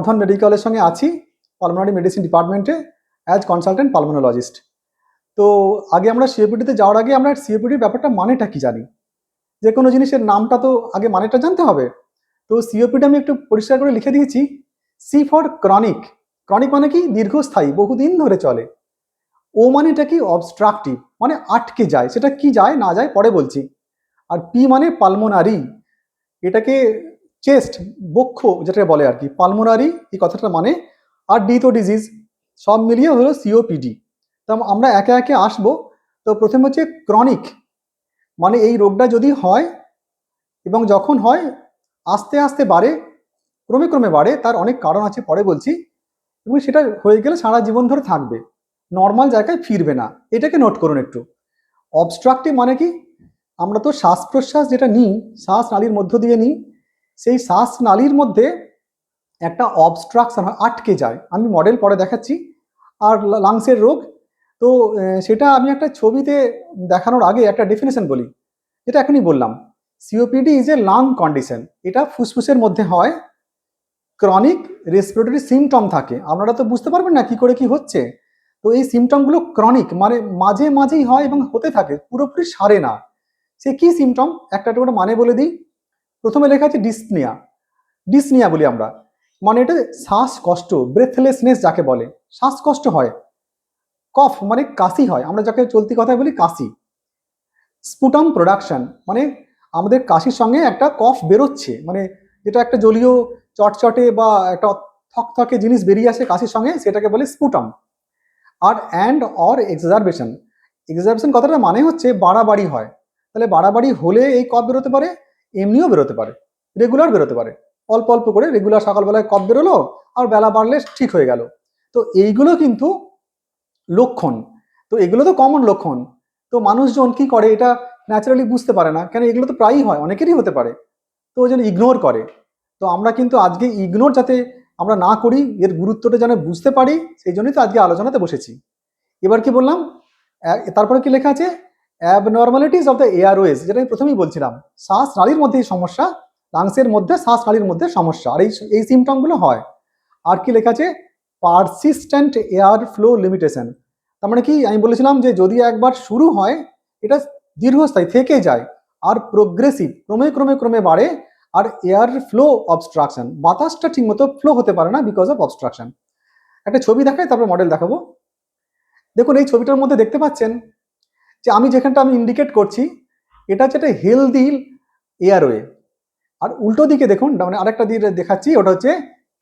বর্ধমান মেডিকেলের সঙ্গে আছি পালমোনারি মেডিসিন ডিপার্টমেন্টে অ্যাজ কনসালটেন্ট পালমোনোলজিস্ট। তো আগে আমরা সিওপিডিতে যাওয়ার আগে আমরা সিওপিডির ব্যাপারটা মানেটা কি জানি, যে কোনো জিনিসের নামটা তো আগে মানেটা জানতে হবে। তো সিওপিডি আমি একটু পরিষ্কার করে লিখে দিয়েছি, সি ফর ক্রনিক। ক্রনিক মানে কি? দীর্ঘস্থায়ী, বহুদিন ধরে চলে। ও মানেটা কি? অবস্ট্রাকটিভ, মানে আটকে যায়। সেটা কি যায় না যায় পরে বলছি। আর পি মানে পালমোনারি, এটাকে চেস্ট, বক্ষ যেটা বলে আর কি, পালমোনারি এই কথাটা মানে। আর ডি তো ডিজিজ, সব মিলিয়ে হলো সিওপিডি। তো আমরা একে একে আসবো। তো প্রথমে হচ্ছে ক্রনিক, মানে এই রোগটা যদি হয় এবং যখন হয় আস্তে আস্তে বাড়ে, ক্রমে ক্রমে বাড়ে, তার অনেক কারণ আছে পরে বলছি, এবং সেটা হয়ে গেলে সারা জীবন ধরে থাকবে, নর্মাল জায়গায় ফিরবে না। এটাকে নোট করুন একটু। অবস্ট্রাকটিভ মানে কি? আমরা তো শ্বাস প্রশ্বাস যেটা নিই, শ্বাস নালীর মধ্য দিয়ে নিই, সেই শ্বাস নালীর মধ্যে একটা অবস্ট্রাকশন হয়, আটকে যায়। আমি মডেল পরে দেখাচ্ছি। আর লাংসের রোগ, তো সেটা আমি একটা ছবিতে দেখানোর আগে একটা ডেফিনেশন বলি, যেটা এখনই বললাম। COPD is a lung condition, এটা ফুসফুসের মধ্যে হয়। ক্রনিক রেসপিরেটরি সিমটম থাকে, আপনারা তো বুঝতে পারবেন না কি করে কি হচ্ছে। তো এই সিমটমগুলো ক্রনিক মানে মাঝে মাঝেই হয় এবং হতে থাকে, পুরোপুরি সারে না। সে কি সিমটম একটা একটা করে মানে বলে দিই। প্রথমে লেখা আছে ডিসনিয়া। ডিসনিয়া বলি আমরা, মানে এটা শ্বাসকষ্ট, ব্রেথলেসনেস যাকে বলে, শ্বাসকষ্ট হয়। কফ মানে কাশি হয়, আমরা যাকে চলতি কথায় বলি কাশি। স্পুটাম প্রোডাকশন মানে আমাদের কাশির সঙ্গে একটা কফ বেরোচ্ছে, মানে যেটা একটা জলীয় চটচটে বা একটা থকথকে জিনিস বেরিয়ে আসে কাশির সঙ্গে, সেটাকে বলে স্পুটাম। আর অ্যান্ড অর এক্সারবেশন, এক্সারবেশন কথাটা মানে হচ্ছে বাড়াবাড়ি হয়। তাহলে বাড়াবাড়ি হলে এই কফ বেরোতে পারে, এমনিও বেরোতে পারে, রেগুলার বেরোতে পারে। অল্প অল্প করে রেগুলার সকালবেলায় কফ বেরোলো, আর বেলা বাড়লে ঠিক হয়ে গেল। তো এইগুলো কিন্তু লক্ষণ। তো এগুলো তো কমন লক্ষণ। তো মানুষজন কি করে, এটা ন্যাচারালি বুঝতে পারে না, কেন এগুলো তো প্রায়ই হয়, অনেকেরই হতে পারে। তো ওই জন্য ইগনোর করে। তো আমরা কিন্তু আজকে ইগনোর যাতে আমরা না করি, এর গুরুত্বটা যেন বুঝতে পারি, সেই জন্যই তো আজকে আলোচনাতে বসেছি। এবার কি বললাম, তারপরে কি লেখা আছে? অ্যাবনর্মালিটিস অফ দ্য এয়ারওয়েজ, যেটা আমি প্রথমেই বলছিলাম, শ্বাস নালীর মধ্যে এই সমস্যা, লাংসের মধ্যে শ্বাস নালীর মধ্যে সমস্যা, আর এই সিমটমগুলো হয়। আর কি লেখা আছে? Persistent air flow limitation. তার মানে কি, আমি বলেছিলাম যে যদি একবার শুরু হয় এটা দীর্ঘস্থায়ী থেকে যায়। আর প্রোগ্রেসিভ, ক্রমে ক্রমে ক্রমে বাড়ে। আর এয়ার ফ্লো অবস্ট্রাকশন, বাতাসটা ঠিকমতো ফ্লো হতে পারে না বিকজ অফ অবস্ট্রাকশন। একটা ছবি দেখাই, তারপর মডেল দেখাবো। দেখুন এই ছবিটার মধ্যে দেখতে পাচ্ছেন যে আমি যেখানটা আমি ইন্ডিকেট করছি, এটা হচ্ছে একটা হেলদি এয়ারওয়ে। আর উল্টো দিকে দেখুন, মানে আরেকটা দিয়ে দেখাচ্ছি, ওটা হচ্ছে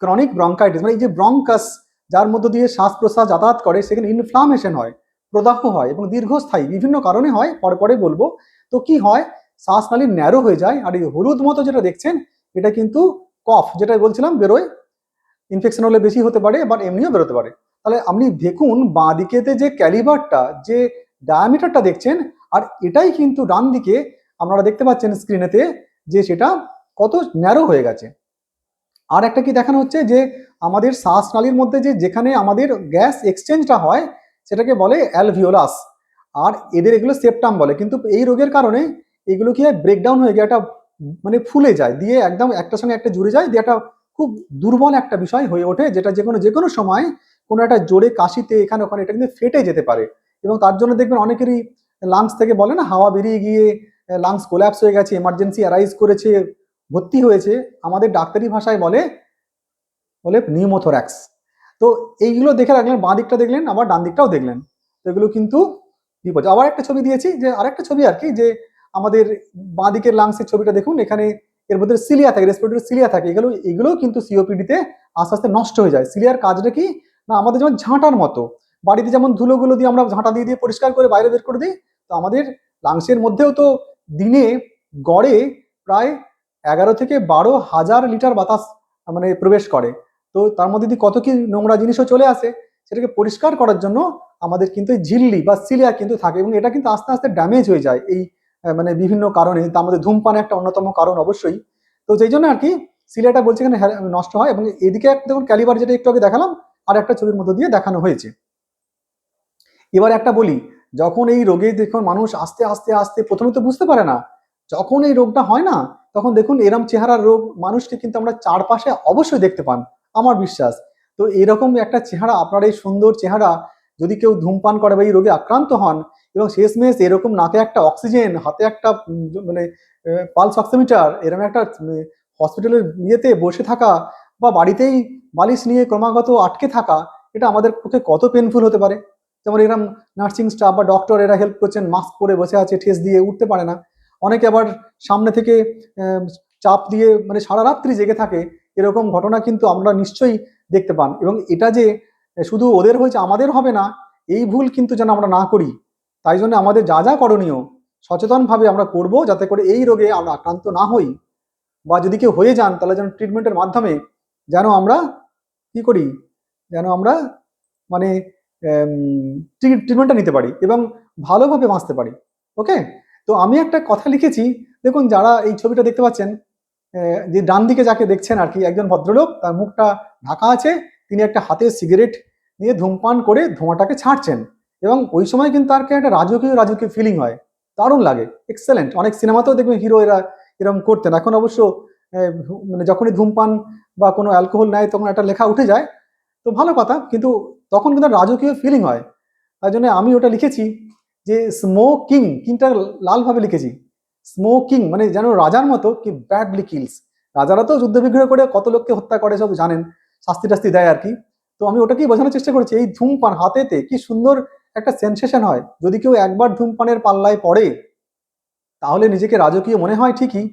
ক্রনিক ব্রঙ্কাইটিস, মানে এই যে ব্রঙ্কাস, যার মধ্য দিয়ে শ্বাস প্রশ্বাস যাতায়াত করে, সেখানে ইনফ্লামেশন হয়, প্রদাহ হয় এবং দীর্ঘস্থায়ী বিভিন্ন কারণে হয়, পরে পরে বলবো। তো কি হয়, শ্বাসনালী ন্যারো হয়ে যায়। আর এই হলুদ মতো যেটা দেখছেন, এটা কিন্তু কফ, যেটা বলছিলাম বেরোয়। ইনফেকশন হলে বেশি হতে পারে, বাট এমনিও বেরোতে পারে। তাহলে আপনি দেখুন বাঁ দিকেতে যে ক্যালিবারটা, যে ডায়ামিটারটা দেখছেন, আর এটাই কিন্তু ডান দিকে আপনারা দেখতে পাচ্ছেন স্ক্রিনেতে, যে সেটা কত ন্যারো হয়ে গেছে। আর একটা কি দেখানো হচ্ছে, যে আমাদের শ্বাসনালীর মধ্যে যে যেখানে আমাদের গ্যাস এক্সচেঞ্জটা হয়, সেটাকে বলে অ্যালভিওলাস। আর এদের এগুলো সেপ্টাম বলে, কিন্তু এই রোগের কারণে এগুলো কি হয়, ব্রেকডাউন হয়ে গিয়ে একটা মানে ফুলে যায়, দিয়ে একদম একটার সঙ্গে একটা জুড়ে যায়, দিয়ে একটা খুব দুর্বল একটা বিষয় হয়ে ওঠে, যেটা যে কোনো সময় কোনো একটা জোরে কাশিতে এখানে ওখানে এটা কিন্তু ফেটে যেতে পারে। এবং তার জন্য দেখবেন অনেকেরই লাংস থেকে বলে না, হাওয়া বেরিয়ে গিয়ে লাংস কোল্যাপস হয়ে গেছে, এমার্জেন্সি অ্যারাইজ করেছে, ভর্তি হয়েছে, আমাদের ডাক্তারি ভাষায় বলে বলে নিউমোথোরাক্স। তো এইগুলো দেখে রাখলেন, বাঁ দিকটা দেখলেন, আবার ডান দিকটাও দেখলেন। তো এগুলো কিন্তু বিপদ। আবার একটা ছবি দিয়েছি, যে আরেকটা ছবি আর কি, যে আমাদের বাঁ দিকের লাংসের ছবিটা দেখুন, এখানে এর মধ্যে সিলিয়া থাকে, রেসপিরেটরি সিলিয়া থাকে, এগুলোও কিন্তু সিওপিডিতে আস্তে আস্তে নষ্ট হয়ে যায়। সিলিয়ার কাজটা কি না, আমাদের যেমন ঝাঁটার মতো, বাড়িতে যেমন ধুলোগুলো দিয়ে আমরা ঝাঁটা দিয়ে দিয়ে পরিষ্কার করে বাইরে বের করে দিই, তো আমাদের লাংসের মধ্যেও তো দিনে গড়ে প্রায় 11 থেকে 12 হাজার লিটার বাতাস মানে প্রবেশ করে। তো তার মধ্যে দিয়ে কত কি নোংরা জিনিসও চলে আসে, সেটাকে পরিষ্কার করার জন্য আমাদের কিন্তু এই ঝিল্লি বা সিলিয়া কিন্তু থাকে, এবং এটা কিন্তু আস্তে আস্তে ড্যামেজ হয়ে যায় এই মানে বিভিন্ন কারণে। তার মধ্যে ধূমপান একটা অন্যতম কারণ অবশ্যই। তো সেই জন্য আর কি সিলিয়াটা বলছে এখানে নষ্ট হয়। এবং এদিকে একটা দেখুন ক্যালিবার, যেটা একটু আগে দেখালাম, আর একটা ছবির মধ্যে দিয়ে দেখানো হয়েছে। এবার একটা বলি, যখন এই রোগে দেখুন মানুষ আস্তে আস্তে আস্তে প্রথমে তো বুঝতে পারে না, যখন এই রোগটা হয় না, তখন দেখুন এরম চেহারার রোগ মানুষকে কিন্তু আমরা চারপাশে অবশ্যই দেখতে পান। আমার বিশ্বাস। তো এরকম একটা চেহারা, আপনার এই সুন্দর চেহারা যদি কেউ ধূমপান করে বা এই রোগে আক্রান্ত হন, এবং শেষমেশ এরকম নাকে একটা অক্সিজেন, হাতে একটা মানে পালস অক্সিমিটার, এরকম একটা হসপিটালের ইয়েতে বসে থাকা বা বাড়িতেই বালিশ নিয়ে ক্রমাগত আটকে থাকা, এটা আমাদের পক্ষে কত পেনফুল হতে পারে। যেমন এরকম নার্সিং স্টাফ বা ডক্টর এরা হেল্প করছেন, মাস্ক পরে বসে আছে, ঠেস দিয়ে উঠতে পারে না। অনেকে আবার সামনে থেকে চাপ দিয়ে মানে সারা রাত্রি জেগে থাকে। এরকম ঘটনা কিন্তু আমরা নিশ্চয়ই দেখতে পান, এবং এটা যে শুধু ওদের হয়েছে আমাদের হবে না, এই ভুল কিন্তু যেন আমরা না করি। তাই জন্য আমাদের যা যা করণীয় সচেতনভাবে আমরা করব, যাতে করে এই রোগে আমরা আক্রান্ত না হই, বা যদি কেউ হয়ে যান তাহলে যেন ট্রিটমেন্টের মাধ্যমে যেন আমরা কি করি, যেন আমরা মানে ট্রিটমেন্টটা নিতে পারি এবং ভালোভাবে বাঁচতে পারি। ওকে, তো আমি একটা কথা লিখেছি, দেখুন যারা এই ছবিটা দেখতে পাচ্ছেন, যে ডান দিকে যাকে দেখছেন আর কি, একজন ভদ্রলোক, তার মুখটা ঢাকা আছে, তিনি একটা হাতে সিগারেট নিয়ে ধূমপান করে ধোঁয়াটাকে ছাড়ছেন, এবং ওই সময় কিন্তু তার একটা রাজকীয় রাজকীয় ফিলিং হয়, দারুণ লাগে, এক্সেলেন্ট। অনেক সিনেমাতেও দেখবেন হিরো এরা এরকম করতেন। এখন অবশ্য মানে যখনই ধূমপান বা কোনো অ্যালকোহল নেয় তখন একটা লেখা উঠে যায়, তো ভালো কথা, কিন্তু তখন কিন্তু একটা রাজকীয় ফিলিং হয়। তাই জন্য আমি ওটা লিখেছি যে স্মোকিং, কিংটা লালভাবে লিখেছি, স্মোকিং মানে যেন রাজার মতো কি ব্যাডলি কিলস। রাজারা তো যুদ্ধ বিগ্রহ করে কত লোককে হত্যা করে সব জানেন, শাস্তি টাস্তি দেয় আর কি। তো আমি ওটাকেই বোঝানোর চেষ্টা করেছি, এই ধূমপান হাতেতে কি সুন্দর একটা সেন্সেশন হয়। যদি কেউ একবার ধূমপানের পাল্লায় পড়ে তাহলে নিজেকে রাজকীয় মনে হয় ঠিকই,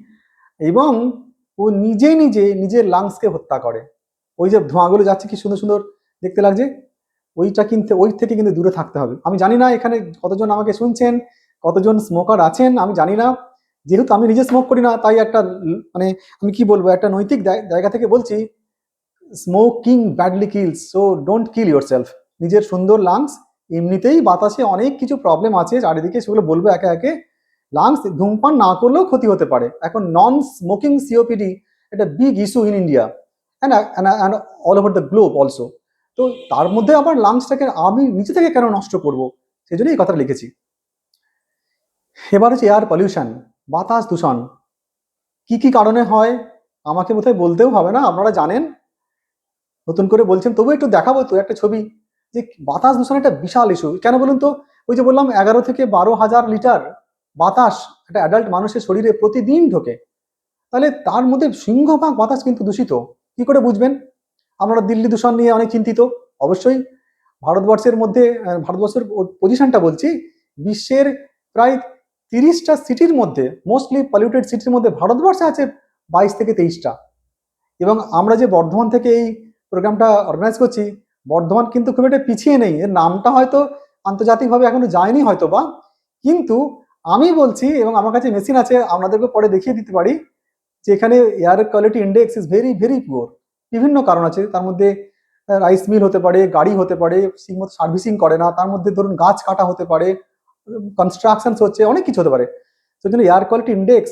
এবং ও নিজে নিজে নিজের লাংসকে হত্যা করে। ওই যে ধোঁয়াগুলো যাচ্ছে কি সুন্দর সুন্দর দেখতে লাগছে, ওইটা কিন্তু ওই থেকে কিন্তু দূরে থাকতে হবে। আমি জানি না এখানে কতজন আমাকে শুনছেন, কতজন স্মোকার আছেন, আমি জানি না। যেহেতু আমি নিজে স্মোক করি না, তাই একটা মানে আমি কি বলবো, একটা নৈতিক জায়গা থেকে বলছি, smoking badly kills, so don't kill your self. নিজের সুন্দর লাংস, এমনিতেই বাতাসে অনেক কিছু প্রবলেম আছে চারিদিকে, সেগুলো বলবো একে একে। লাংস ধূমপান না করলেও ক্ষতি হতে পারে। এখন নন স্মোকিং সিওপিডি একটা big issue in India and all over the globe also. তো তার মধ্যে আবার লাংসটাকে আমি নিচে থেকে কেন নষ্ট করব, সেই জন্যই এই কথা লিখেছি। এবার হচ্ছে এয়ার পলিউশন, বাতাস দূষণ। কি কি কারণে হয় আমাকে বোধহয় বলতেও হবে না, আপনারা জানেন। নতুন করে বলছেন তবু একটু দেখাবো তো একটা ছবি, যে বাতাস দূষণ একটা বিশাল ইস্যু। কেন বলুন তো? ওই যে বললাম 11 থেকে 12 হাজার লিটার বাতাস একটা অ্যাডাল্ট মানুষের শরীরে প্রতিদিন ঢোকে, তাহলে তার মধ্যে সিংহভাগ বাতাস কিন্তু দূষিত। কি করে বুঝবেন? আমরা দিল্লি দূষণ নিয়ে অনেক চিন্তিত, অবশ্যই। ভারতবর্ষের মধ্যে ভারতবর্ষের পজিশনটা বলছি, বিশ্বের প্রায় 30টা সিটির মধ্যে, মোস্টলি পলিউটেড সিটির মধ্যে ভারতবর্ষে আছে 22 থেকে 23টা। এবং আমরা যে বর্ধমান থেকে এই প্রোগ্রামটা অর্গানাইজ করছি, বর্ধমান কিন্তু খুব একটা পিছিয়ে নেই। এর নামটা হয়তো আন্তর্জাতিকভাবে এখনো যায়নি হয়তো বা, কিন্তু আমি বলছি, এবং আমার কাছে মেশিন আছে, আপনাদেরকে পরে দেখিয়ে দিতে পারি, যে এখানে air quality index is very very poor. বিভিন্ন কারণ আছে তার মধ্যে, রাইস মিল হতে পারে, গাড়ি হতে পারে ঠিকমতো সার্ভিসিং করে না, তার মধ্যে ধরুন গাছ কাটা হতে পারে, কনস্ট্রাকশন হচ্ছে, অনেক কিছু হতে পারে। সেই জন্য এয়ার কোয়ালিটি ইন্ডেক্স,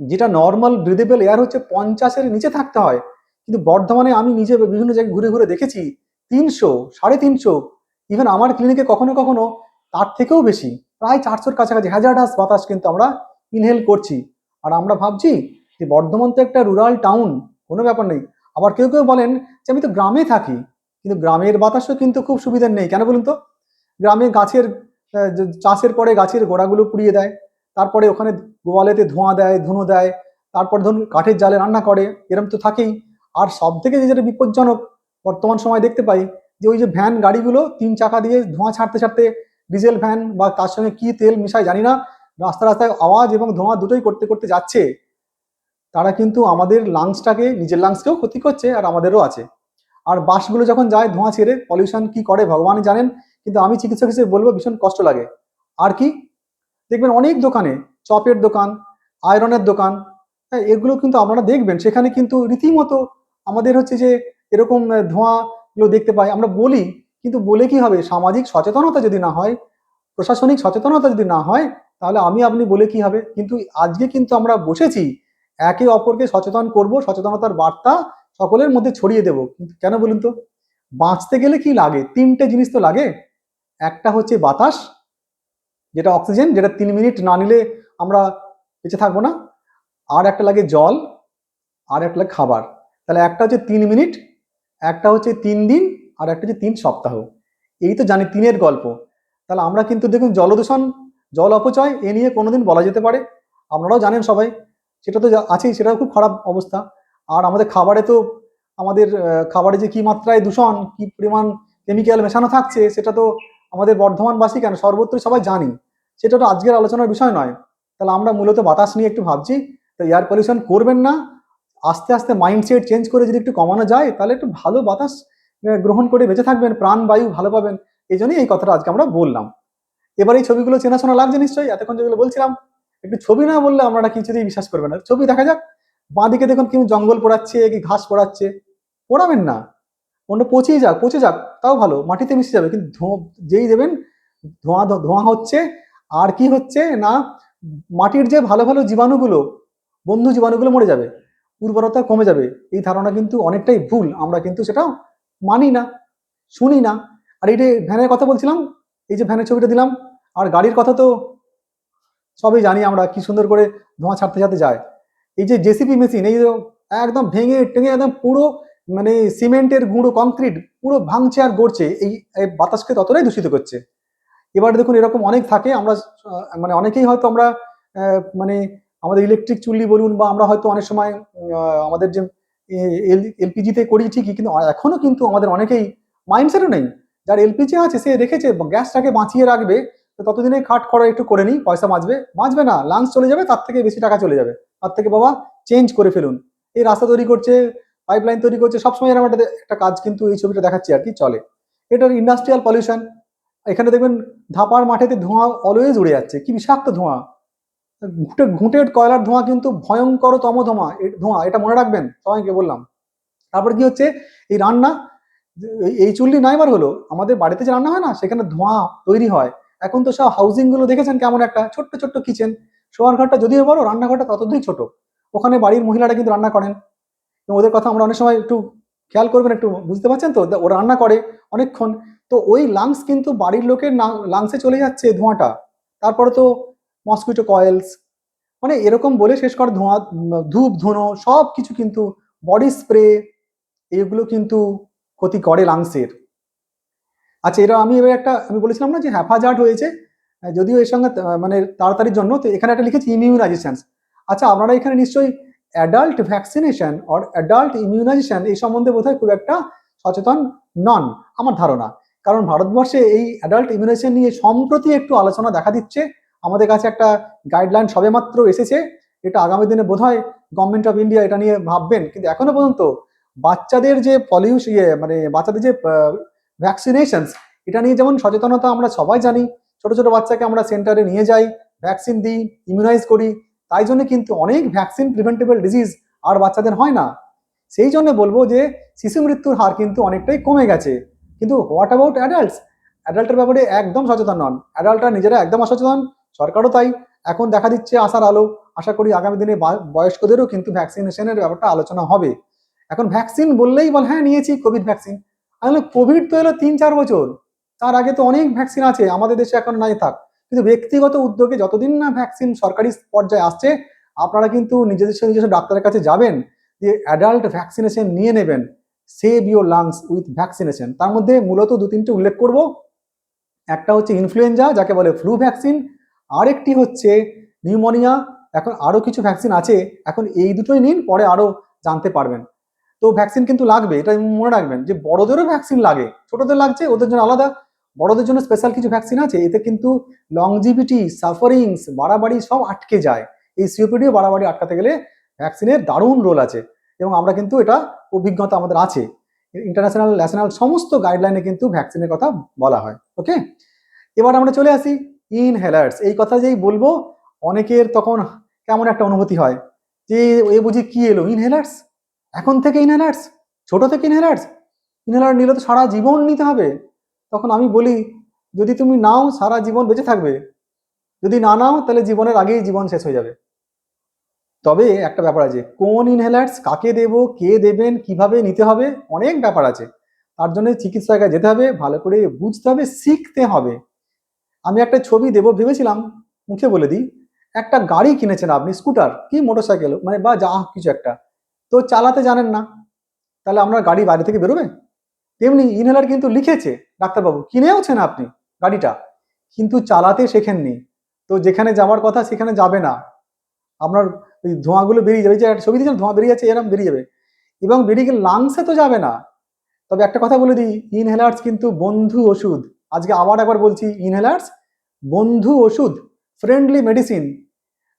যেটা নর্মাল ব্রিদেবল এয়ার হচ্ছে 50-এর নিচে থাকতে হয়, কিন্তু বর্ধমানে আমি নিজে বিভিন্ন জায়গায় ঘুরে ঘুরে দেখেছি 300, 350, ইভেন আমার ক্লিনিকে কখনো কখনো তার থেকেও বেশি, প্রায় 400-র কাছাকাছি হ্যাজার্ডাস বাতাস কিন্তু আমরা ইনহেল করছি। আর আমরা ভাবছি যে বর্ধমান তো একটা রুরাল টাউন, কোনো ব্যাপার নেই। আবার কেউ কেউ বলেন যে আমি তো গ্রামে থাকি, কিন্তু গ্রামের বাতাসও কিন্তু খুব সুবিধার নেই। কেন বলুন তো? গ্রামে গাছের চাষের পরে গাছের গোড়াগুলো পুড়িয়ে দেয়, তারপরে ওখানে গোয়ালেতে ধোঁয়া দেয়, ধুনো দেয়, তারপর ধরুন কাঠের জালে রান্না করে, এরম তো থাকেই। আর সব থেকে যেটা বিপজ্জনক বর্তমান সময় দেখতে পাই, যে ওই যে ভ্যান গাড়িগুলো 3 চাকা দিয়ে ধোঁয়া ছাড়তে ছাড়তে, ডিজেল ভ্যান বা তার সঙ্গে কি তেল মিশায় জানি না, রাস্তা রাস্তায় আওয়াজ এবং ধোঁয়া দুটোই করতে করতে যাচ্ছে, তারা কিন্তু আমাদের লাংসটাকে, নিজের লাংসকেও ক্ষতি করছে আর আমাদেরও আছে। আর বাসগুলো যখন যায় ধোঁয়া ছেড়ে, পলিউশন কি করে ভগবানই জানেন, কিন্তু আমি চিকিৎসক হিসেবে বলবো ভীষণ কষ্ট লাগে। আর কি, দেখবেন অনেক দোকানে, চপের দোকান, আয়রনের দোকান, হ্যাঁ, এগুলো কিন্তু আপনারা দেখবেন সেখানে কিন্তু রীতিমতো আমাদের হচ্ছে যে এরকম ধোঁয়াগুলো দেখতে পাই। আমরা বলি, কিন্তু বলে কি হবে, সামাজিক সচেতনতা যদি না হয়, প্রশাসনিক সচেতনতা যদি না হয়, তাহলে আমি আপনি বলে কি হবে। কিন্তু আজকে কিন্তু আমরা বসেছি একে অপরকে সচেতন করব, সচেতনতার বার্তা সকলের মধ্যে ছড়িয়ে দেব। কিন্তু কেন বলুন তো? বাঁচতে গেলে কি লাগে? 3টে জিনিস তো লাগে। একটা হচ্ছে বাতাস, যেটা অক্সিজেন, যেটা 3 মিনিট না নিলে আমরা বেঁচে থাকবো না। আর একটা লাগে জল, আর একটা লাগে খাবার। তাহলে একটা হচ্ছে 3 মিনিট, একটা হচ্ছে 3 দিন আর একটা হচ্ছে 3 সপ্তাহ। এই তো জানি 3-এর গল্প। তাহলে আমরা কিন্তু দেখুন জলদূষণ, জল অপচয় এ নিয়ে কোনোদিন বলা যেতে পারে, আপনারাও জানেন সবাই, সেটা তো আছেই, সেটাও খুব খারাপ অবস্থা। আর আমাদের খাবারে তো, আমাদের খাবারে যে কি মাত্রায় দূষণ, কি পরিমাণ কেমিক্যাল মেশানো থাকছে, সেটা তো আমাদের বর্ধমানবাসী কেন সর্বত্রই সবাই জানি, সেটা তো আজকের আলোচনার বিষয় নয়। তাহলে আমরা মূলত বাতাস নিয়ে একটু ভাবছি, তো এয়ার পলিউশন করবেন না, আস্তে আস্তে মাইন্ডসেট চেঞ্জ করে যদি একটু কমানো যায়, তাহলে একটু ভালো বাতাস গ্রহণ করে বেঁচে থাকবেন, প্রাণবায়ু ভালো পাবেন। এই জন্যই এই কথাটা আজকে আমরা বললাম। এবার এই ছবিগুলো চেনাশোনা লাগছে নিশ্চয়ই, এতক্ষণ যেগুলো বলছিলাম। একটু ছবি না বললে আপনারা কিছুতেই বিশ্বাস করবেন না, ছবি দেখা যাক। বাঁদিকে দেখুন কেউ জঙ্গল পোড়াচ্ছে কি ঘাস পোড়াচ্ছে, পোড়াবেন না, ওটা পচেই যাক, পচে যাক, তাও ভালো, মাটিতে মিশে যাবে, কিন্তু যেই দেবেন ধোঁয়া ধোঁয়া হচ্ছে। আর কি হচ্ছে না, মাটির যে ভালো ভালো জীবাণুগুলো, বন্ধু জীবাণুগুলো মরে যাবে, উর্বরতা কমে যাবে। এই ধারণা কিন্তু অনেকটাই ভুল, আমরা কিন্তু সেটা মানি না, শুনি না। আর এই যে ভ্যানের কথা বলছিলাম, এই যে ভ্যানের ছবিটা দিলাম, আর গাড়ির কথা তো সবই জানি আমরা, কি সুন্দর করে ধোঁয়া ছাড়তে ছাড়তে যায়। এই যে জেসিপি মেশিন, এই যে একদম ভেঙে টেঙে একদম পুরো মানে সিমেন্টের গুঁড়ো, কংক্রিট পুরো ভাঙছে আর গড়ছে, এই বাতাসকে ততটাই দূষিত করছে। এবার দেখুন এরকম অনেক থাকে, আমরা মানে অনেকেই হয়তো আমরা মানে আমাদের ইলেকট্রিক চুল্লি বলুন, বা আমরা হয়তো অনেক সময় আমাদের যে এলপিজিতে করি ঠিকই, কিন্তু এখনো কিন্তু আমাদের অনেকেই মাইন্ডসেটও নেই। যার এলপিজি আছে সে রেখেছে গ্যাসটাকে বাঁচিয়ে রাখবে, তো ততদিনে কাঠ খড়া একটু করে নিই, পয়সা বাঁচবে, বাঁচবে না, লাঞ্চ চলে যাবে, তার থেকে বেশি টাকা চলে যাবে, তার থেকে বাবা চেঞ্জ করে ফেলুন। এই রাস্তা তৈরি করছে, পাইপলাইন তৈরি করছে, সবসময় এরকম একটা কাজ কিন্তু এই ছবিটা দেখাচ্ছি আর কি চলে। এটার ইন্ডাস্ট্রিয়াল পলিউশন। এখানে দেখবেন ধাপার মাঠেতে ধোঁয়া অলওয়েজ উড়ে যাচ্ছে, কি বিষাক্ত ধোঁয়া, ঘুঁটে ঘুঁটের কয়লার ধোঁয়া কিন্তু ভয়ঙ্করতম ধোঁয়া, ধোঁয়া এটা মনে রাখবেন, সবাইকে বললাম। তারপর কি হচ্ছে, এই রান্না, এই চুল্লি না এবার হলো, আমাদের বাড়িতে যে রান্না হয় না, সেখানে ধোঁয়া তৈরি হয়। এখন তো সব হাউজিং গুলো দেখেছেন কেমন, একটা ছোট্ট ছোট্ট কিচেন, শোয়ার ঘরটা যদিও বড়, রান্নাঘরটা ততদিন ছোট, ওখানে বাড়ির মহিলারা কিন্তু রান্না করেন। এবং ওদের কথা আমরা অনেক সময় একটু খেয়াল করবেন, একটু বুঝতে পারছেন তো, ও রান্না করে অনেকক্ষণ, তো ওই লাংস কিন্তু বাড়ির লোকের লাংসে চলে যাচ্ছে ধোঁয়াটা। তারপরে তো মসকিটো কয়েলস, মানে এরকম বলে শেষ করে ধোঁয়া, ধূপ ধুনো সব কিছু কিন্তু, বডি স্প্রে, এগুলো কিন্তু ক্ষতি করে লাংসের। আচ্ছা, এটা আমি এবার একটা, আমি বলেছিলাম না যে হ্যাফাজার্ড হয়েছে, যদিও এর সঙ্গে মানে তাড়াতাড়ির জন্য, তো এখানে একটা লিখেছি ইমিউনাইজেশন। আচ্ছা, আপনারা এখানে নিশ্চয়ই adult vaccination or adult immunisation এই সম্বন্ধে বোধহয় খুব একটা সচেতন নন, আমার ধারণা। কারণ ভারতবর্ষে এই অ্যাডাল্ট ইমিউনাইজেশন নিয়ে সম্প্রতি একটু আলোচনা দেখা দিচ্ছে, আমাদের কাছে একটা গাইডলাইন সবেমাত্র এসেছে। এটা আগামী দিনে বোধহয় গভর্নমেন্ট অফ ইন্ডিয়া এটা নিয়ে ভাববেন, কিন্তু এখনো পর্যন্ত বাচ্চাদের যে মানে বাচ্চাদের যে ভ্যাকসিনেশন, এটা নিয়ে যেমন সচেতনতা আমরা সবাই জানি, ছোট ছোট বাচ্চাকে আমরা সেন্টারে নিয়ে যাই, ভ্যাকসিন দিই, ইমিউনাইজ করি, তাই জন্য কিন্তু অনেক ভ্যাকসিন প্রিভেন্টেবল ডিজিজ আর বাচ্চাদের হয় না। সেই জন্য বলবো যে শিশু মৃত্যুর হার কিন্তু অনেকটাই কমে গেছে। কিন্তু হোয়াট অ্যাবাউট অ্যাডাল্টস, অ্যাডাল্টের ব্যাপারে একদম সচেতন নন, অ্যাডাল্টরা নিজেরা একদম অসচেতন, সরকারও তাই। এখন দেখা দিচ্ছে আশার আলো, আশা করি আগামী দিনে বয়স্কদেরও কিন্তু ভ্যাকসিনেশনের ব্যাপারটা আলোচনা হবে। এখন ভ্যাকসিন বললেই বল হ্যাঁ নিয়েছি কোভিড ভ্যাকসিন, আসলে কোভিড তো এলো 3-4 বছর, তার আগে তো অনেক ভ্যাকসিন আছে আমাদের দেশে, এখন নাই থাক। কিন্তু ব্যক্তিগত উদ্যোগে যতদিন না ভ্যাকসিন সরকারি পর্যায়ে আসছে, আপনারা কিন্তু নিজস্ব নিজস্ব ডাক্তারের কাছে যাবেন, যে অ্যাডাল্ট ভ্যাকসিনেশন নিয়ে নেবেন। Save your lungs with vaccination, তার মধ্যে মূলত 2-3টে উল্লেখ করব। একটা হচ্ছে ইনফ্লুয়েঞ্জা, যাকে বলে ফ্লু ভ্যাকসিন, আরেকটি হচ্ছে নিউমোনিয়া, এখন আরো কিছু ভ্যাকসিন আছে, এখন এই দুটোই নিন, পরে আরো জানতে পারবেন। তো ভ্যাকসিন কিন্তু লাগবে, এটা মনে রাখবেন যে বড়দেরও ভ্যাকসিন লাগে, ছোটদের লাগছে ওদের জন্য আলাদা, বড়দের জন্য স্পেশাল কিছু ভ্যাকসিন আছে, এতে কিন্তু লংজিভিটি, সাফারিংস, বাড়াবাড়ি সব আটকে যায়। এই সিওপিডিও বাড়াবাড়ি আটকাতে গেলে ভ্যাকসিনের দারুণ রোল আছে, এবং আমরা কিন্তু এটা অভিজ্ঞতা আমাদের আছে, ইন্টারন্যাশনাল ন্যাশনাল সমস্ত গাইডলাইনে কিন্তু ভ্যাকসিনের কথা বলা হয়। ওকে, এবার আমরা চলে আসি ইনহেলার্স। এই কথা যেই বলবো, অনেকের তখন কেমন একটা অনুভূতি হয়, যে এ বুঝি কি এলো ইনহেলার্স, এখন থেকে ইনহেলার্স, ছোট থেকে ইনহেলার্স, ইনহেলার নিলে তো সারা জীবন নিতে হবে। তখন আমি বলি, যদি তুমি নাও সারা জীবন বেঁচে থাকবে, যদি না নাও তাহলে জীবনের আগেই জীবন শেষ হয়ে যাবে। তবে একটা ব্যাপার আছে, কোন ইনহেলার্স কাকে দেব, কে দেবেন, কিভাবে নিতে হবে, অনেক ব্যাপার আছে। তার জন্য চিকিৎসকের যেতে হবে, ভালো করে বুঝতে হবে, শিখতে হবে। আমি একটা ছবি দেবো ভেবেছিলাম, মুখে বলে দিই। একটা গাড়ি কিনেছেন আপনি, স্কুটার কি মোটরসাইকেল মানে বা যা কিছু একটা, তো চালাতে জানেন না, তাহলে আপনার গাড়ি বাইরে থেকে বেরোবে? তেমনি ইনহেলার কিন্তু লিখেছে ডাক্তারবাবু, কিনেওছেন আপনি গাড়িটা, কিন্তু চালাতে শেখেননি। তো যেখানে যাওয়ার কথা সেখানে যাবে না, আপনার ওই ধোঁয়াগুলো বেরিয়ে যাবে, এই যে একটা ছবি দিয়েছেন ধোঁয়া বেরিয়ে যাচ্ছে এরকম বেরিয়ে যাবে, এবং বেরিয়ে গেলে লাংসে তো যাবে না। তবে একটা কথা বলে দিই, ইনহেলার্স কিন্তু বন্ধু ওষুধ। আজকে আবার একবার বলছি, ইনহেলার্স বন্ধু ওষুধ, ফ্রেন্ডলি মেডিসিন।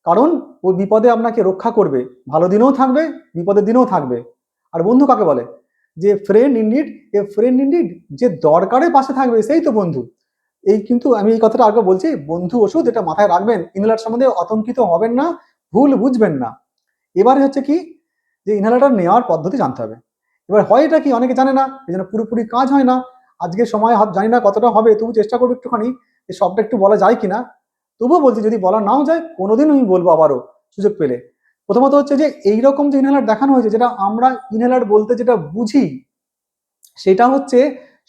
কারণ ও বিপদে আপনাকে রক্ষা করবে, ভালো দিনেও থাকবে, বিপদের দিনেও থাকবে। আর বন্ধু কাকে বলে? যে friend indeed, a friend indeed, যে দরকারে পাশে থাকবে সেই তো বন্ধু। এই কিন্তু আমি এই কথাটা আগে বলছি, বন্ধু ওষুধ, এটা মাথায় রাখবেন। ইনহেলার সম্বন্ধে আতঙ্কিত হবেন না, ভুল বুঝবেন না। এবারে হচ্ছে কি, যে ইনহেলারটা নেওয়ার পদ্ধতি জানতে হবে। এবার হয় এটা কি, অনেকে জানে না, এই জন্য পুরোপুরি কাজ হয় না। আজকে সময় জানি না কতটা হবে, তবু চেষ্টা করবো একটুখানি যে সবটা একটু বলা যায় কিনা। তবুও বলছি, যদি বলা নাও যায় কোনোদিন আমি বলবো আবারও সুযোগ পেলে। প্রথমত হচ্ছে যে এইরকম যে ইনহেলার দেখানো হয়েছে, যেটা আমরা ইনহেলার বলতে যেটা বুঝি, সেটা হচ্ছে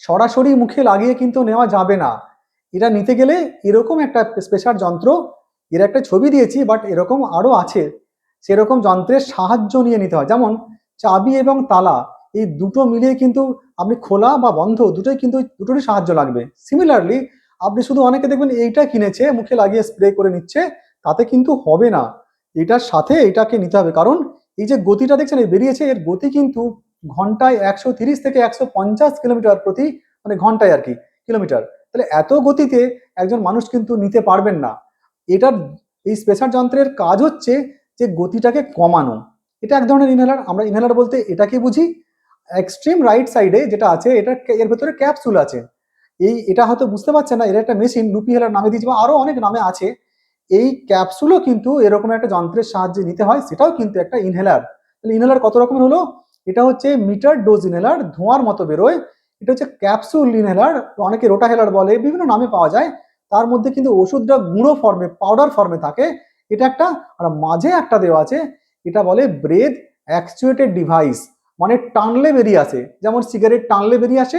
সরাসরি মুখে লাগিয়ে কিন্তু নেওয়া যাবে না। এটা নিতে গেলে এরকম একটা স্পেশাল যন্ত্র, এর একটা ছবি দিয়েছি, বাট এরকম আরো আছে, সেরকম যন্ত্রের সাহায্য নিয়ে নিতে হয়। যেমন চাবি এবং তালা, এই দুটো মিলিয়ে কিন্তু আপনি খোলা বা বন্ধ দুটোই কিন্তু, দুটোরই সাহায্য লাগবে। সিমিলারলি আপনি শুধু অনেকে দেখবেন এইটা কিনেছে মুখে লাগিয়ে স্প্রে করে নিচ্ছে, তাতে কিন্তু হবে না। এটার সাথে এটাকে নিতে হবে, কারণ এই যে গতিটা দেখছেন এই বেরিয়েছে, এর গতি কিন্তু ঘন্টায় 130 থেকে 150 কিলোমিটার প্রতি, মানে ঘন্টায় আর কি, কিলোমিটার। তাহলে এত গতিতে একজন মানুষ কিন্তু নিতে পারবেন না। এটার, এই স্পেশাল যন্ত্রের কাজ হচ্ছে যে গতিটাকে কমানো। এটা এক ধরনের ইনহেলার, আমরা ইনহেলার বলতে এটাকে বুঝি। এক্সট্রিম রাইট সাইডে যেটা আছে, এটা এর ভেতরে ক্যাপসুল আছে। এটা হয়তো বুঝতে পারছেন না, এর একটা মেশিন লুপি হেলার নামে দিয়েছে, বা আরো অনেক নামে আছে। এই ক্যাপসুলও কিন্তু এরকম একটা যন্ত্রের সাহায্যে নিতে হয়, সেটাও কিন্তু একটা ইনহেলার। তাহলে ইনহেলার কত রকমের হলো? এটা হচ্ছে মিটার ডোজ ইনহেলার, ধোঁয়ার মতো বেরোয়। এটা হচ্ছে ক্যাপসুল ইনহেলার, অনেকে রোটা হেলার বলে, বিভিন্ন নামে পাওয়া যায়। তার মধ্যে কিন্তু ওষুধটা গুঁড়ো ফর্মে, পাউডার ফর্মে থাকে। এটা একটা, আর মাঝে একটা দেওয়া আছে, এটা বলে ব্রেথ অ্যাকচুয়েটেড ডিভাইস, মানে টানলে বেরিয়ে আসে, যেমন সিগারেট টানলে বেরিয়ে আসে।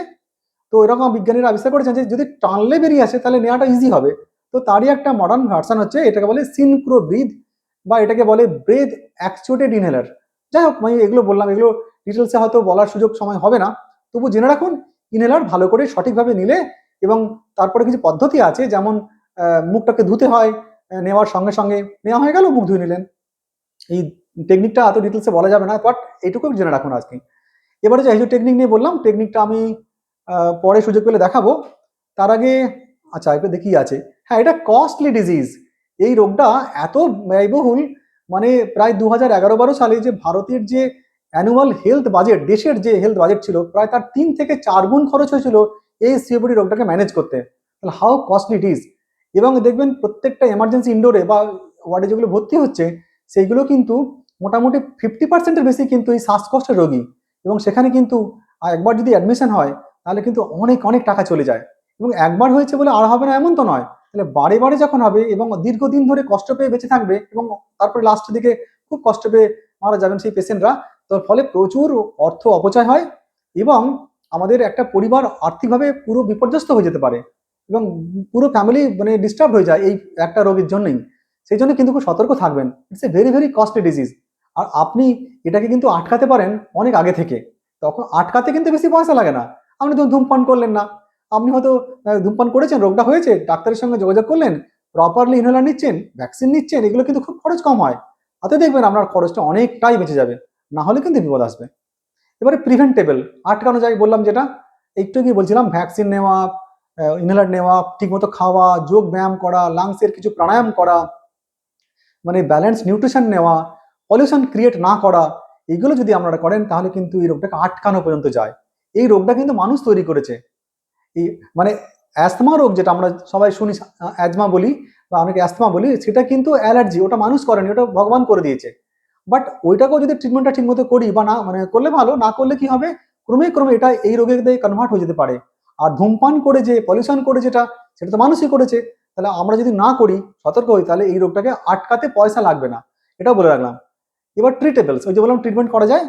তো এরকম বিজ্ঞানীরা আবিষ্কার করেছেন যে যদি টানলে বেরিয়ে আসে তাহলে নেওয়াটা ইজি হবে। তো তারই একটা মডার্ন ভার্সন হচ্ছে, এটাকে বলে সিনক্রো ব্রিথ, বা এটাকে বলে ব্রেথ অ্যাকচুয়েটেড ইনহেলার। যাই হোক, আমি এগুলো বললাম, এগুলো ডিটেলসে হয়তো বলার সুযোগ সময় হবে না। তবু জেনে রাখুন, ইনহেলার ভালো করে সঠিকভাবে নিলে, এবং তারপরে কিছু পদ্ধতি আছে, যেমন মুখটাকে ধুতে হয়, নেওয়ার সঙ্গে সঙ্গে নেওয়া হয়ে গেল, মুখ ধুয়ে নিলেন। এই টেকনিকটা এত ডিটেলসে বলা যাবে না, বাট এইটুকু জেনে রাখুন আজকে। এবারে যে টেকনিক নিয়ে বললাম, টেকনিকটা আমি পরে সুযোগ পেলে দেখাবো। তার আগে আচ্ছা একটু দেখি আছে। হ্যাঁ, এটা কস্টলি ডিজিজ। এই রোগটা এত ব্যয়বহুল, মানে প্রায় 2011-12 সালে যে ভারতের যে অ্যানুয়াল হেলথ বাজেট, দেশের যে হেলথ বাজেট ছিল, প্রায় তার 3 থেকে 4 গুণ খরচ হয়েছিল এই সিওপিডি রোগটাকে ম্যানেজ করতে। তাহলে হাউ কস্টলি ইট ইজ। এবং দেখবেন প্রত্যেকটা এমার্জেন্সি ইনডোরে বা ওয়ার্ডে যেগুলো ভর্তি হচ্ছে, সেইগুলো কিন্তু মোটামুটি 50%-এর বেশি কিন্তু এই শ্বাসকষ্টের রোগী। এবং সেখানে কিন্তু একবার যদি অ্যাডমিশন হয়, তাহলে কিন্তু অনেক অনেক টাকা চলে যায়। এবং একবার হয়েছে বলে আর হবে না এমন তো নয়, তাহলে বারে বারে যখন হবে এবং দীর্ঘদিন ধরে কষ্ট পেয়ে বেঁচে থাকবে, এবং তারপরে লাস্টের দিকে খুব কষ্ট পেয়ে মারা যাবেন সেই পেশেন্টরা, তার ফলে প্রচুর অর্থ অপচয় হয়, এবং আমাদের একটা পরিবার আর্থিকভাবে পুরো বিপর্যস্ত হয়ে যেতে পারে, এবং পুরো ফ্যামিলি মানে ডিস্টার্ব হয়ে যায় এই একটা রোগের জন্যই। সেই জন্য কিন্তু খুব সতর্ক থাকবেন। It's a very very costly disease. আর আপনি এটাকে কিন্তু আটকাতে পারেন অনেক আগে থেকে। তখন আটকাতে কিন্তু বেশি পয়সা লাগে না। আপনি তো ধূমপান করলেন না, আপনি হয়তো ধূমপান করেছেন, রোগটা হয়েছে, ডাক্তারের সঙ্গে যোগাযোগ করলেন, প্রপারলি ইনহেলার নিচ্ছেন, ভ্যাকসিন নিচ্ছেন, এগুলো কিন্তু খুব খরচ কম হয়। তাতে দেখবেন আপনার খরচটা অনেকটাই বেঁচে যাবে, না হলে কিন্তু বিপদ আসবে। এবারে প্রিভেন্টেবল, আটকানো যায় বললাম যেটা, একটু কি বলছিলাম, ভ্যাকসিন নেওয়া, ইনহেলার নেওয়া, ঠিকমতো খাওয়া, যোগ ব্যায়াম করা, লাংসের কিছু প্রাণায়াম করা, মানে ব্যালেন্স নিউট্রিশন নেওয়া, পলিউশন ক্রিয়েট না করা, এগুলো যদি আপনারা করেন তাহলে কিন্তু এই রোগটাকে আটকানো পর্যন্ত যায়। এই রোগটা কিন্তু মানুষ তৈরি করেছে। এই মানে অ্যাস্তমা রোগ, যেটা আমরা সবাই শুনি অ্যাজমা বলি বা অনেকে অ্যাস্তমা বলি, সেটা কিন্তু অ্যালার্জি, ওটা মানুষ করেনি, ওটা ভগবান করে দিয়েছে। বাট ওইটাকেও যদি ট্রিটমেন্টটা ঠিক মতো করি বা না, মানে করলে ভালো, না করলে কি হবে, ক্রমে ক্রমে এটা এই রোগের দিকে কনভার্ট হয়ে যেতে পারে। আর ধূমপান করে যে পলিউশন করে যেটা, সেটা তো মানুষই করেছে। তাহলে আমরা যদি না করি, সতর্ক হই, তাহলে এই রোগটাকে আটকাতে পয়সা লাগবে না, এটাও বলে রাখলাম। এবার ট্রিটেবলস, ওই যে বললাম ট্রিটমেন্ট করা যায়।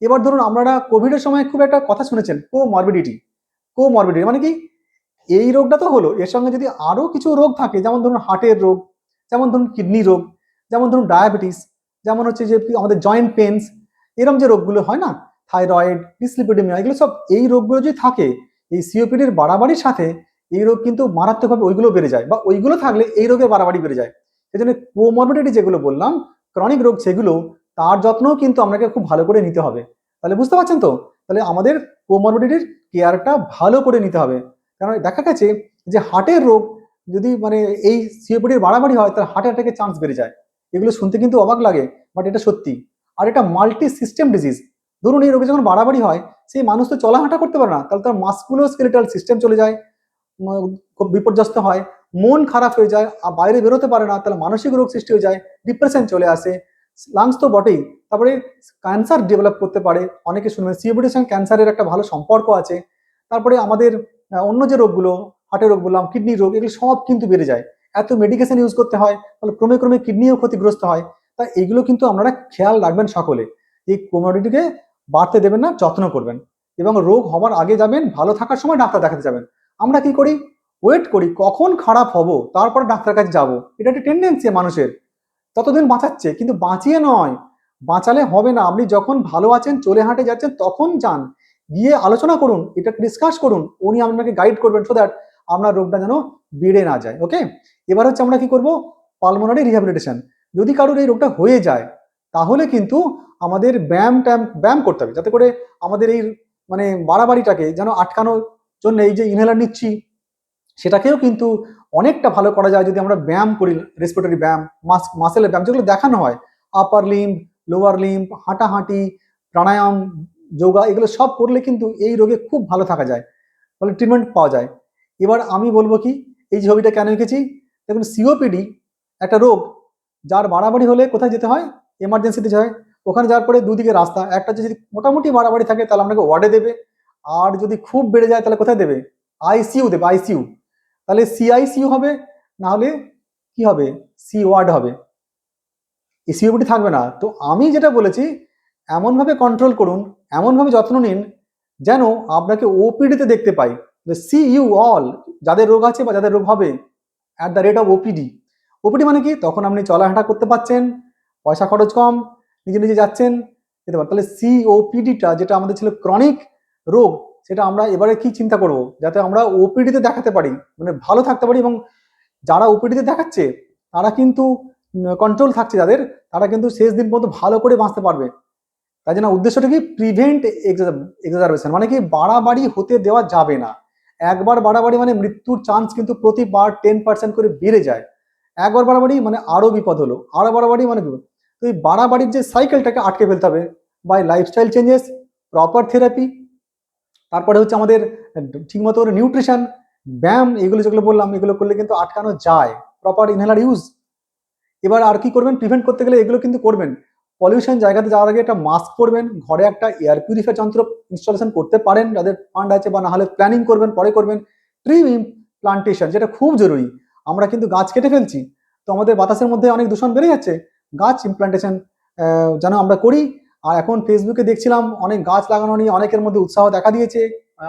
এবার ধরুন আপনারা কোভিডের সময় খুব একটা কথা শুনেছেন, কোমরবিডিটি। কোমরবিডিটি মানে কি? এই রোগটা তো হলো, এর সঙ্গে যদি আরো কিছু রোগ থাকে, যেমন ধরুন হার্টের রোগ, যেমন ধরুন কিডনি রোগ, যেমন ধরুন ডায়াবেটিস, যেমন হচ্ছে যে আমাদের জয়েন্ট পেনস, এরকম যে রোগগুলো হয় না, থাইরয়েড, ডিসলিপিডেমিয়া, এগুলো সব এই রোগগুলো যদি থাকে এই সিওপিডির বাড়াবাড়ির সাথে এই রোগ কিন্তু মারাত্মকভাবে ওইগুলো বেড়ে যায়, বা ওইগুলো থাকলে এই রোগের বাড়াবাড়ি বেড়ে যায়। সেই জন্য কোমরবিডিটি যেগুলো বললাম, ক্রনিক রোগ, সেগুলো তার যত্নও কিন্তু আপনাকে খুব ভালো করে নিতে হবে। তাহলে বুঝতে পারছেন তো? তাহলে আমাদের কোমরবিডিটির কেয়ারটা ভালো করে নিতে হবে। কারণ দেখা গেছে যে হার্টের রোগ যদি মানে এই সিওপিডির বাড়াবাড়ি হয়, তাহলে হার্ট অ্যাটাকের চান্স বেড়ে যায়। এগুলো শুনতে কিন্তু অবাক লাগে, বাট এটা সত্যি। আর এটা মাল্টি সিস্টেম ডিজিজ। ধরুন এই রোগে যখন বাড়াবাড়ি হয়, সেই মানুষ তো চলা হাঁটা করতে পারে না, তাহলে তার মাসকুলোস্কেলেটাল সিস্টেম চলে যায়, খুব বিপর্যস্ত হয়, মন খারাপ হয়ে যায়, আর বাইরে বেরোতে পারে না, তাহলে মানসিক রোগ সৃষ্টি হয়ে যায়, ডিপ্রেশন চলে আসে, লাংস তো বটেই, তারপরে ক্যান্সার ডেভেলপ করতে পারে। অনেকে শুনবেন সিওপিডির সঙ্গে ক্যান্সারের একটা ভালো সম্পর্ক আছে। তারপরে আমাদের অন্য যে রোগগুলো, হার্টের রোগ বললাম, কিডনি রোগ, এগুলো সব কিন্তু বেড়ে যায়। এত মেডিকেশন ইউজ করতে হয়, তাহলে ক্রমে ক্রমে কিডনিও ক্ষতিগ্রস্ত হয়। তাই এগুলো কিন্তু আপনারা খেয়াল রাখবেন সকলে। এই কোমোডিটিকে বাড়তে দেবেন না, যত্ন করবেন, এবং রোগ হবার আগে যাবেন, ভালো থাকার সময় ডাক্তার দেখাতে যাবেন। আমরা কি করি, ওয়েট করি কখন খারাপ হব তারপর ডাক্তার কাছে যাব। এটা একটা টেন্ডেন্সি মানুষের, ততদিন বাঁচাচ্ছে, কিন্তু বাঁচিয়ে নয়, বাঁচালে হবে না। আপনি যখন ভালো আছেন, চলে হাঁটে যাচ্ছেন, তখন যান, গিয়ে আলোচনা করুন, এটা ডিসকাস করুন, উনি আপনাকে গাইড করবেন, সো দ্যাট আপনার রোগটা যেন বেড়ে না যায়। ওকে, এবার হচ্ছে আমরা কি করব, পালমোনারি রিহ্যাবিলিটেশন। যদি কারোর এই রোগটা হয়ে যায়, তাহলে কিন্তু আমাদের ব্যায়াম করতে হবে, যাতে করে আমাদের এই মানে বাড়াবাড়িটাকে যেন আটকানোর জন্য এই যে ইনহেলার নিচ্ছি, সেটাকেও কিন্তু অনেকটা ভালো করা যায় যদি আমরা ব্যায়াম করি, রেসপিরেটরি ব্যায়াম, মাসেলের ব্যায়াম যেগুলো দেখানো হয়, আপার লিম্ব, লোয়ার লিম্ব, হাঁটাহাঁটি, প্রাণায়াম, যোগা, এগুলো সব করলে কিন্তু এই রোগে খুব ভালো থাকা যায়, ফলে ট্রিটমেন্ট পাওয়া যায়। এবার আমি বলবো কি, এই ছবিটা কেন এঁকেছি, দেখুন সিওপিডি একটা রোগ, যার বাড়াবাড়ি হলে কোথায় যেতে হয়, এমার্জেন্সিতে যায়। ওখানে যাওয়ার পরে দুদিকে রাস্তা, একটা যদি মোটামুটি বাড়াবাড়ি থাকে তাহলে আপনাকে ওয়ার্ডে দেবে, আর যদি খুব বেড়ে যায় তাহলে কোথায় দেবে, আইসিইউ দেবে, আইসিইউ। তাহলে সিআইসিইউ হবে, না হলে কি হবে, সি ওয়ার্ড হবে, এই সিওপিডি থাকবে না। তো আমি যেটা বলেছি, এমনভাবে কন্ট্রোল করুন, এমনভাবে যত্ন নিন যেন আপনাকে ওপিডিতে দেখতে পাই, সি ইউ অল, যাদের রোগ আছে বা যাদের রোগ হবে, at the rate of OPD. OPD মানে কি, তখন আপনি চলাহাঁটা করতে পারছেন, পয়সা খরচ কম, নিজে নিজে যাচ্ছেন, যেতে পারেন। তাহলে সিওপিডিটা যেটা আমাদের ছিল ক্রনিক রোগ, সেটা আমরা এবারে কি চিন্তা করব, যাতে আমরা ওপিডিতে দেখাতে পারি, মানে ভালো থাকতে পারি, এবং যারা ওপিডিতে দেখাচ্ছে তারা কিন্তু কন্ট্রোল থাকছে যাদের, তারা কিন্তু শেষ দিন পর্যন্ত ভালো করে বাঁচতে পারবে। তাই জন্য উদ্দেশ্যটা কি, প্রিভেন্ট এক্সাজারবেশন, মানে কি বাড়াবাড়ি হতে দেওয়া যাবে না। একবার বাড়াবাড়ি মানে মৃত্যুর চান্স কিন্তু প্রতিবার 10% করে বেড়ে যায়। একবার বাড়াবাড়ি মানে আরো বিপদ হলো, আরো বাড়াবাড়ি মানে বিপদ। তো এই বাড়াবাড়ির যে সাইকেলটাকে আটকে ফেলতে হবে by lifestyle changes, proper therapy, তারপরে হচ্ছে আমাদের ঠিকমতো করে নিউট্রিশন, ব্যায়াম, এগুলো যেগুলো বললাম, এগুলো করলে কিন্তু আটকানো যায়, প্রপার ইনহেলার ইউজ। এবার আর কি করবেন, প্রিভেন্ট করতে গেলে এগুলো কিন্তু করবেন। পলিউশন জায়গাতে যাওয়ার আগে একটা মাস্ক পরবেন, ঘরে একটা এয়ার পিউরিফায়ার যন্ত্র ইনস্টলেশন করতে পারেন যাদের ফান্ড আছে, বা না হলে প্ল্যানিং করবেন, পরে করবেন। ট্রি প্লান্টেশন, যেটা খুব জরুরি। আমরা কিন্তু গাছ কেটে ফেলছি, তো আমাদের বাতাসের মধ্যে অনেক দূষণ বেড়ে যাচ্ছে। গাছ ইমপ্লান্টেশন যেন আমরা করি। আর এখন ফেসবুকে দেখছিলাম অনেক গাছ লাগানো নিয়ে অনেকের মধ্যে উৎসাহ দেখা দিয়েছে,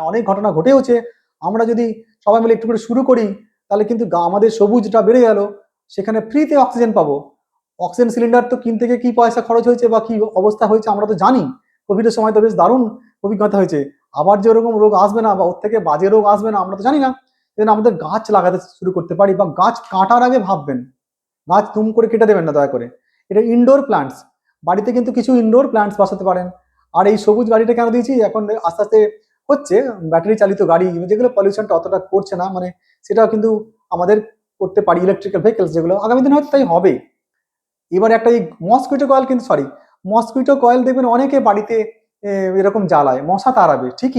অনেক ঘটনা ঘটেওছে। আমরা যদি সবাই মিলে একটু করে শুরু করি, তাহলে কিন্তু আমাদের সবুজটা বেড়ে গেল, সেখানে ফ্রিতে অক্সিজেন পাবো। অক্সিজেন সিলিন্ডার তো কিনতে গিয়ে কি পয়সা খরচ হয়েছে বা কি অবস্থা হয়েছে আমরা তো জানি। কোভিডের সময় তো বেশ দারুণ অভিজ্ঞতা হয়েছে। আবার যে ওরকম রোগ আসবে না বা ওর থেকে বাজে রোগ আসবে না আমরা তো জানি না। যেন আমাদের গাছ লাগাতে শুরু করতে পারি, বা গাছ কাটার আগে ভাববেন, গাছ তুম করে কেটে দেবেন না দয়া করে। এটা ইনডোর প্ল্যান্টস, বাড়িতে কিন্তু কিছু ইনডোর প্ল্যান্টস বসাতে পারেন। আর এই সবুজ গাড়িটা কেন দিয়েছি, এখন আস্তে আস্তে হচ্ছে ব্যাটারি চালিত গাড়ি, যেগুলো পলিউশনটা অতটা করছে না, মানে সেটাও কিন্তু আমাদের করতে পারি, ইলেকট্রিক্যাল ভেহিকলস যেগুলো, আগামী দিনে হয়তো তাই হবে। এবার একটা এই মসকুইটো কয়েল, কিন্তু সরি, মসকুইটো কয়েল দেখবেন অনেকে বাড়িতে এরকম জ্বালায়, মশা তাড়াবে ঠিকই।